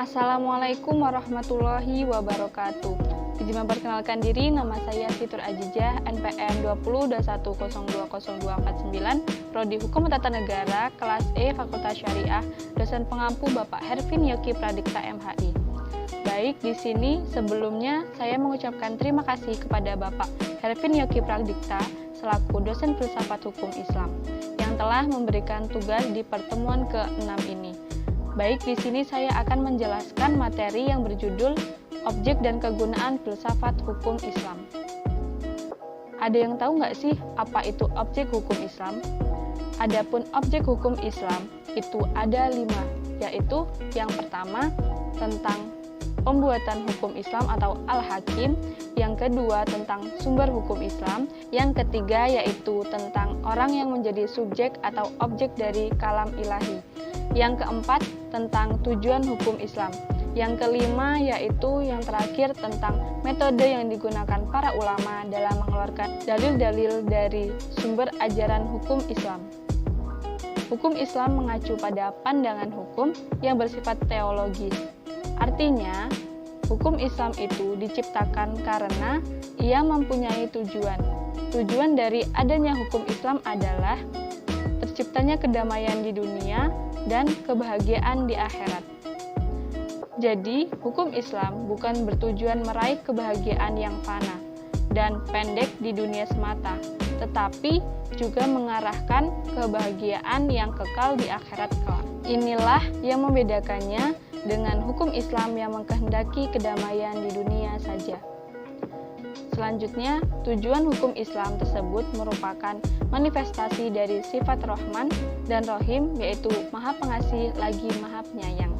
Assalamualaikum warahmatullahi wabarakatuh. Izin memperkenalkan diri, nama saya Fitur Ajijah, NPM 2021020249, Prodi Hukum Tata Negara, kelas E, Fakultas Syariah, dosen pengampu Bapak Hervin Yogi Pradikta MHI. Baik, di sini sebelumnya saya mengucapkan terima kasih kepada Bapak Hervin Yogi Pradikta selaku dosen filsafat hukum Islam yang telah memberikan tugas di pertemuan ke-6 ini. Baik, di sini saya akan menjelaskan materi yang berjudul Objek dan Kegunaan Filsafat Hukum Islam. Ada yang tahu nggak sih apa itu objek hukum Islam? Adapun objek hukum Islam itu ada 5, yaitu yang pertama tentang pembuatan hukum Islam atau al-hakim, yang kedua tentang sumber hukum Islam, yang ketiga yaitu tentang orang yang menjadi subjek atau objek dari kalam ilahi, yang keempat tentang tujuan hukum Islam, yang kelima yaitu yang terakhir tentang metode yang digunakan para ulama dalam mengeluarkan dalil-dalil dari sumber ajaran hukum Islam. Hukum Islam mengacu pada pandangan hukum yang bersifat teologis. Artinya, hukum Islam itu diciptakan karena ia mempunyai tujuan. Tujuan dari adanya hukum Islam adalah terciptanya kedamaian di dunia dan kebahagiaan di akhirat. Jadi, hukum Islam bukan bertujuan meraih kebahagiaan yang fana dan pendek di dunia semata, tetapi juga mengarahkan kebahagiaan yang kekal di akhirat kelak. Inilah yang membedakannya dengan hukum Islam yang mengkehendaki kedamaian di dunia saja. Selanjutnya, tujuan hukum Islam tersebut merupakan manifestasi dari sifat Rahman dan Rahim, yaitu Maha Pengasih lagi Maha Penyayang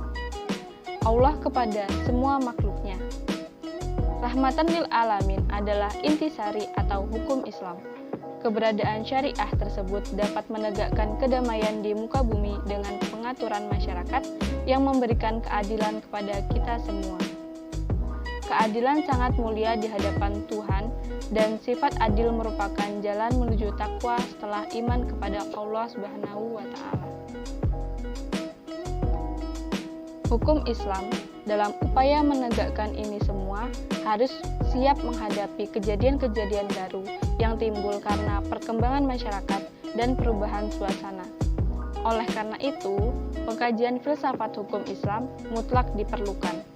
Allah kepada semua makhluknya. Rahmatan lil alamin adalah intisari atau hukum Islam. Keberadaan syariah tersebut dapat menegakkan kedamaian di muka bumi dengan pengaturan masyarakat yang memberikan keadilan kepada kita semua. Keadilan sangat mulia di hadapan Tuhan, dan sifat adil merupakan jalan menuju takwa setelah iman kepada Allah Subhanahu wa Ta'ala. Hukum Islam dalam upaya menegakkan ini semua harus siap menghadapi kejadian-kejadian baru yang timbul karena perkembangan masyarakat dan perubahan suasana. Oleh karena itu, pengkajian filsafat hukum Islam mutlak diperlukan.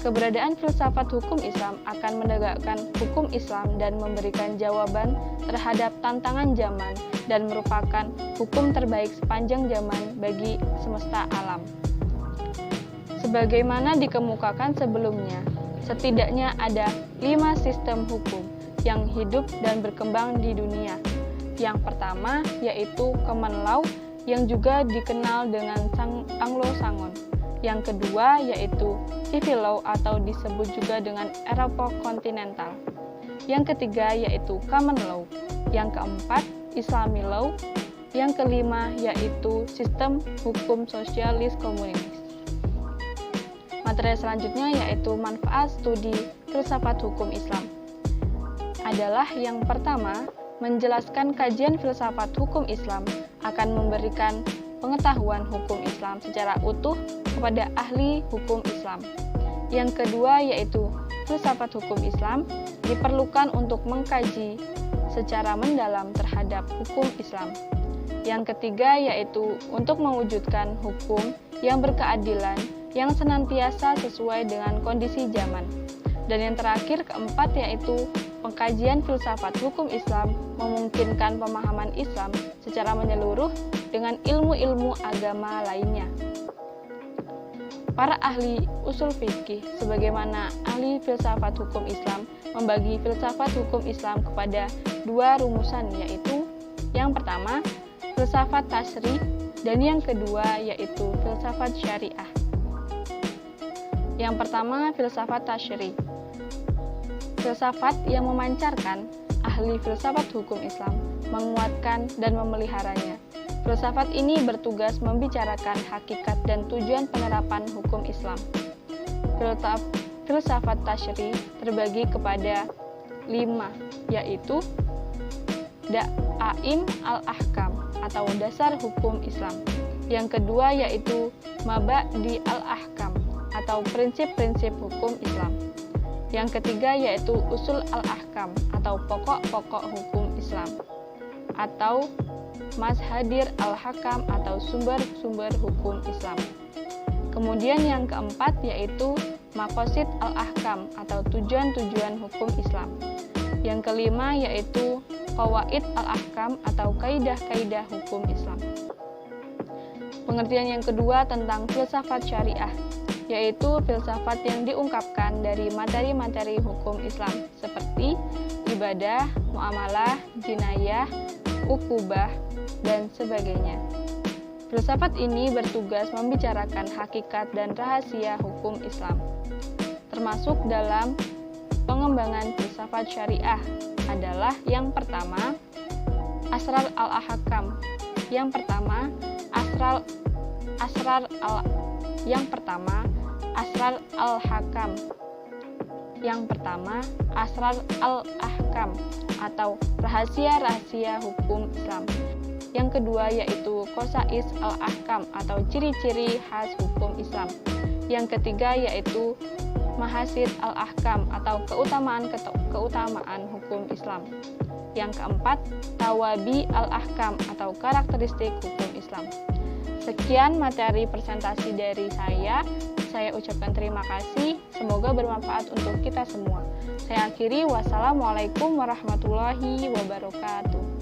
Keberadaan filsafat hukum Islam akan menegakkan hukum Islam dan memberikan jawaban terhadap tantangan zaman dan merupakan hukum terbaik sepanjang zaman bagi semesta alam. Sebagaimana dikemukakan sebelumnya, setidaknya ada 5 sistem hukum yang hidup dan berkembang di dunia. Yang pertama yaitu common law yang juga dikenal dengan Anglo-Saxon. Yang kedua yaitu civil law atau disebut juga dengan Eropa-Kontinental. Yang ketiga yaitu common law. Yang keempat Islamic law. Yang kelima yaitu sistem hukum sosialis komunis. Materi selanjutnya yaitu manfaat studi filsafat hukum Islam. Adalah yang pertama, menjelaskan kajian filsafat hukum Islam akan memberikan pengetahuan hukum Islam secara utuh kepada ahli hukum Islam. Yang kedua yaitu filsafat hukum Islam diperlukan untuk mengkaji secara mendalam terhadap hukum Islam. Yang ketiga yaitu untuk mewujudkan hukum yang berkeadilan yang senantiasa sesuai dengan kondisi zaman. Dan yang terakhir keempat yaitu pengkajian filsafat hukum Islam memungkinkan pemahaman Islam secara menyeluruh dengan ilmu-ilmu agama lainnya. Para ahli usul fikih sebagaimana ahli filsafat hukum Islam membagi filsafat hukum Islam kepada 2 rumusan, yaitu yang pertama filsafat tasyri dan yang kedua yaitu filsafat syariah. Yang pertama filsafat tasyri. Filsafat yang memancarkan ahli filsafat hukum Islam, menguatkan dan memeliharanya. Filsafat ini bertugas membicarakan hakikat dan tujuan penerapan hukum Islam. Filsafat tasyri terbagi kepada 5, yaitu Da'aim al-Ahkam atau dasar hukum Islam. Yang kedua yaitu Mabadi al-Ahkam atau prinsip-prinsip hukum Islam. Yang ketiga yaitu usul al-ahkam atau pokok-pokok hukum Islam, atau mazhadir al-hakam atau sumber-sumber hukum Islam. Kemudian yang keempat yaitu maqasid al-ahkam atau tujuan-tujuan hukum Islam. Yang kelima yaitu qawaid al-ahkam atau kaidah-kaidah hukum Islam. Pengertian yang kedua tentang filsafat syariah, yaitu filsafat yang diungkapkan dari materi-materi hukum Islam seperti ibadah, muamalah, jinayah, ukubah, dan sebagainya. Filsafat ini bertugas membicarakan hakikat dan rahasia hukum Islam, termasuk dalam pengembangan filsafat syariah adalah yang pertama, asrar al-ahkam. Yang pertama, asrar al-hakam. Yang pertama, asrar al-ahkam atau rahasia-rahasia hukum Islam. Yang kedua yaitu qosais al-ahkam atau ciri-ciri khas hukum Islam. Yang ketiga yaitu mahasid al-ahkam atau keutamaan hukum Islam. Yang keempat, tawabi al-ahkam atau karakteristik hukum Islam. Sekian materi presentasi dari saya ucapkan terima kasih, semoga bermanfaat untuk kita semua. Saya akhiri, wassalamualaikum warahmatullahi wabarakatuh.